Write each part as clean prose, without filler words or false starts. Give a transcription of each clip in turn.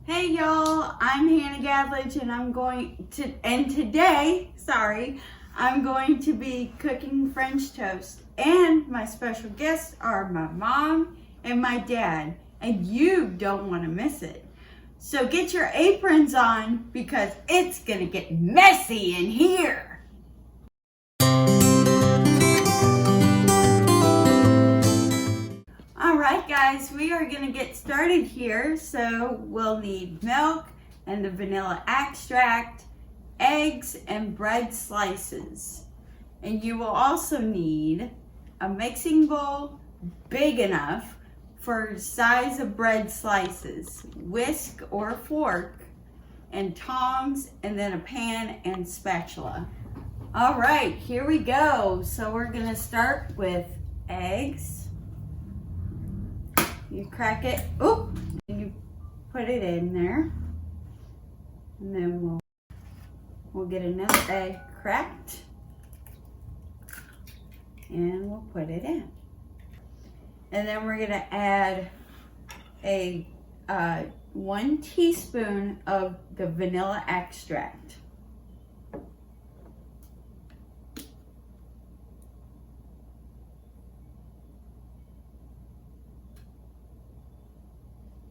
Hey y'all, I'm Hannah Gadlich and today, I'm going to be cooking French toast. And my special guests are my mom and my dad, and you don't want to miss it. So get your aprons on because it's gonna get messy in here. Alright guys, we are going to get started here. So we'll need milk and the vanilla extract, eggs and bread slices. And you will also need a mixing bowl big enough for size of bread slices, whisk or fork, and tongs, and then a pan and spatula. Alright, here we go. So we're going to start with eggs. You crack it, and you put it in there, and then we'll get another egg cracked, and we'll put it in. And then we're gonna add a 1 teaspoon of the vanilla extract.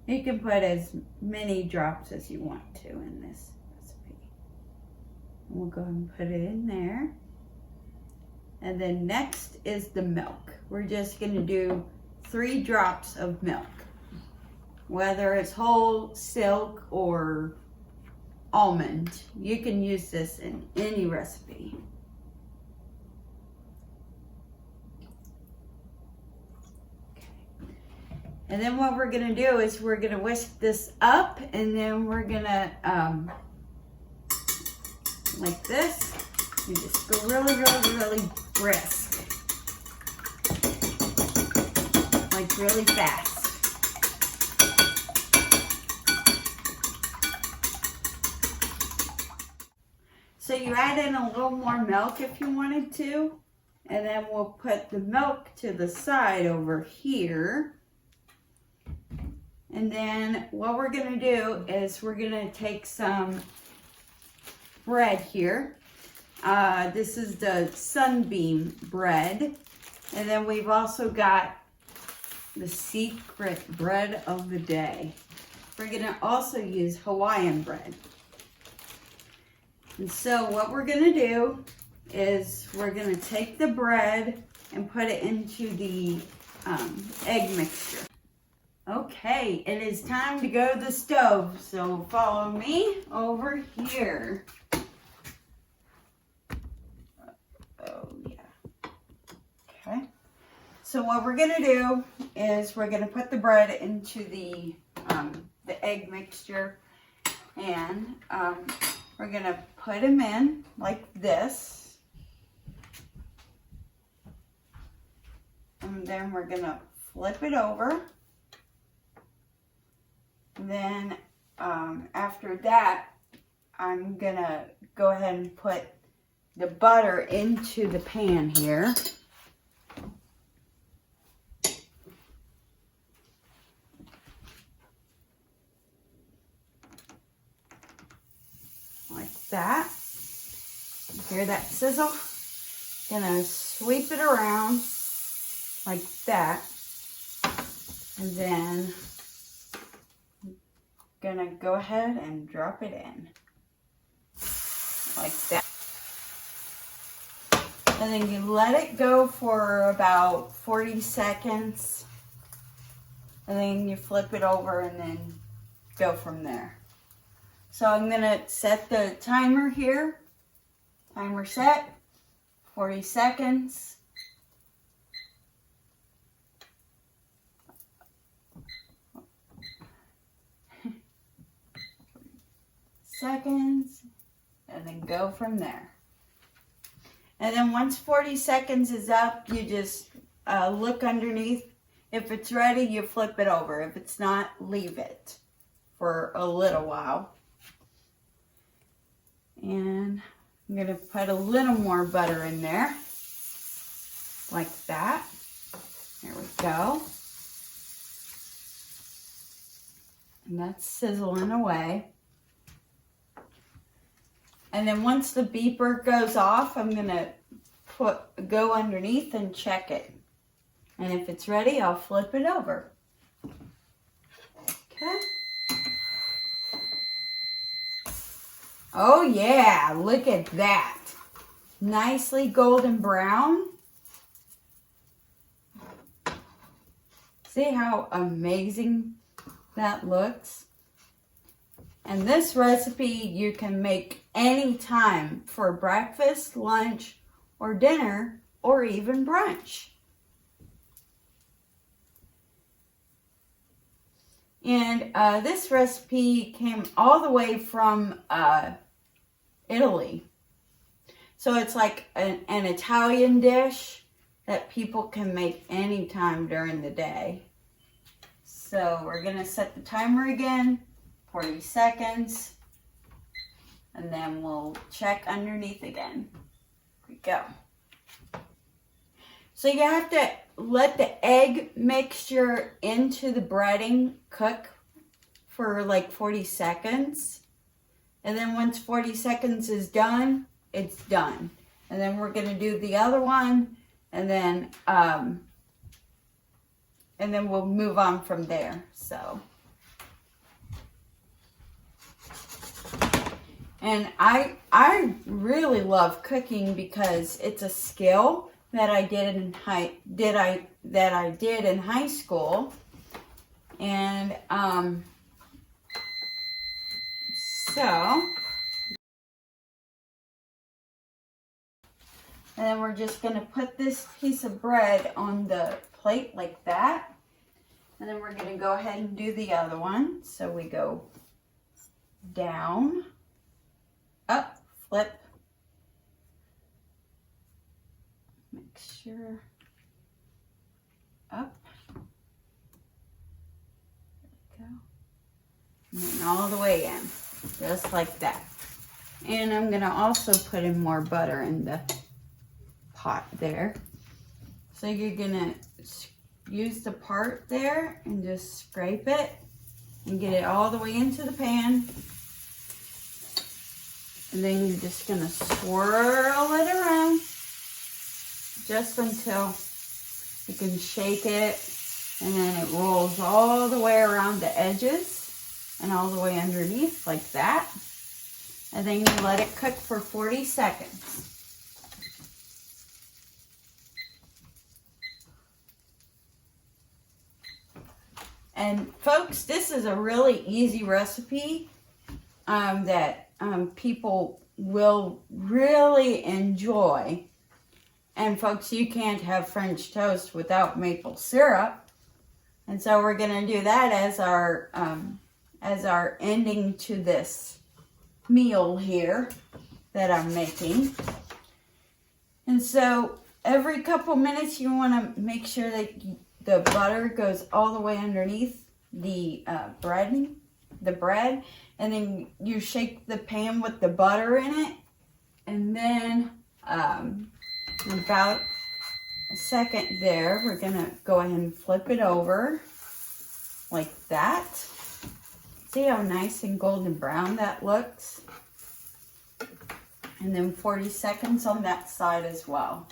You can put as many drops as you want to in this recipe. We'll go ahead and put it in there. And then next is the milk. We're just going to do 3 drops of milk. Whether it's whole, silk, or almond, you can use this in any recipe. And then what we're gonna do is we're gonna whisk this up, and then we're gonna, like this, you just go really brisk. Like really fast. So you add in a little more milk if you wanted to, and then we'll put the milk to the side over here. And then what we're gonna do is we're gonna take some bread here. This is the Sunbeam bread. And then we've also got the secret bread of the day. We're gonna also use Hawaiian bread. And so what we're gonna do is we're gonna take the bread and put it into the egg mixture. Okay, it is time to go to the stove, so follow me over here. Oh yeah. Okay. So what we're gonna do is we're gonna put the bread into the egg mixture, and we're gonna put them in like this, and then we're gonna flip it over. Then after that, I'm gonna go ahead and put the butter into the pan here. Like that. Hear that sizzle? Gonna sweep it around like that. And then gonna go ahead and drop it in like that, and then you let it go for about 40 seconds, and then you flip it over and then go from there. So I'm gonna set the timer here. Timer set, 40 seconds. Seconds, and then go from there. And then once 40 seconds is up, you just look underneath. If it's ready, you flip it over. If it's not, leave it for a little while. And I'm gonna put a little more butter in there, like that. There we go. And that's sizzling away. And then once the beeper goes off, I'm gonna go underneath and check it. And if it's ready, I'll flip it over. Okay. Oh yeah, look at that. Nicely golden brown. See how amazing that looks? And this recipe you can make anytime for breakfast, lunch, or dinner, or even brunch. And this recipe came all the way from Italy. So it's like an Italian dish that people can make anytime during the day. So we're gonna set the timer again, 40 seconds, and then we'll check underneath again. Here we go. So you have to let the egg mixture into the breading cook for like 40 seconds. And then once 40 seconds is done, it's done. And then we're gonna do the other one, and then we'll move on from there. So, and I really love cooking because it's a skill that I did in high school, and and then we're just gonna put this piece of bread on the plate like that. And then we're gonna go ahead and do the other one. So we go down, up, flip, make sure, up, there we go, and then all the way in, just like that. And I'm gonna also put in more butter in the pot there. So you're gonna use the part there and just scrape it and get it all the way into the pan. And then you're just gonna swirl it around just until you can shake it, and then it rolls all the way around the edges and all the way underneath like that. And then you let it cook for 40 seconds. And folks, this is a really easy recipe that people will really enjoy. And folks, you can't have French toast without maple syrup. And so we're gonna do that as our ending to this meal here that I'm making. And so every couple minutes you wanna make sure that the butter goes all the way underneath the bread, and then you shake the pan with the butter in it, and then about a second there, we're gonna go ahead and flip it over like that. See how nice and golden brown that looks? And then 40 seconds on that side as well.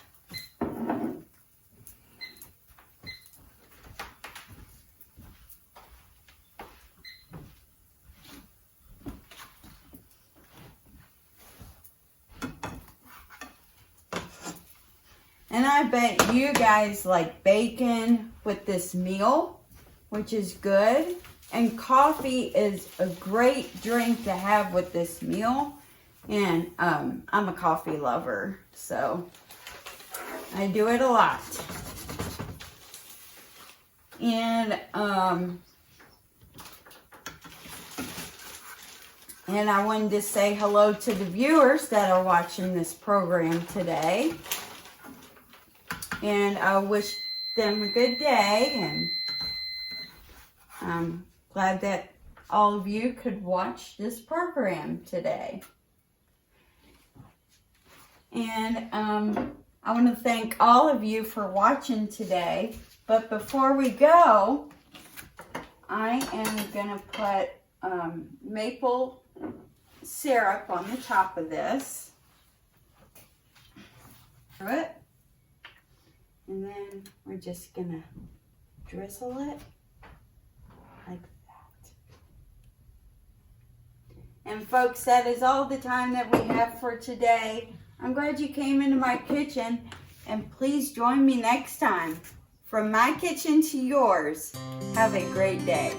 And I bet you guys like bacon with this meal, which is good. And coffee is a great drink to have with this meal. And I'm a coffee lover, so I do it a lot. And I wanted to say hello to the viewers that are watching this program today. And I wish them a good day, and I'm glad that all of you could watch this program today. And I want to thank all of you for watching today. But before we go, I am gonna put maple syrup on the top of this. It. And then we're just gonna drizzle it like that. And folks, that is all the time that we have for today. I'm glad you came into my kitchen, and please join me next time. From my kitchen to yours, have a great day.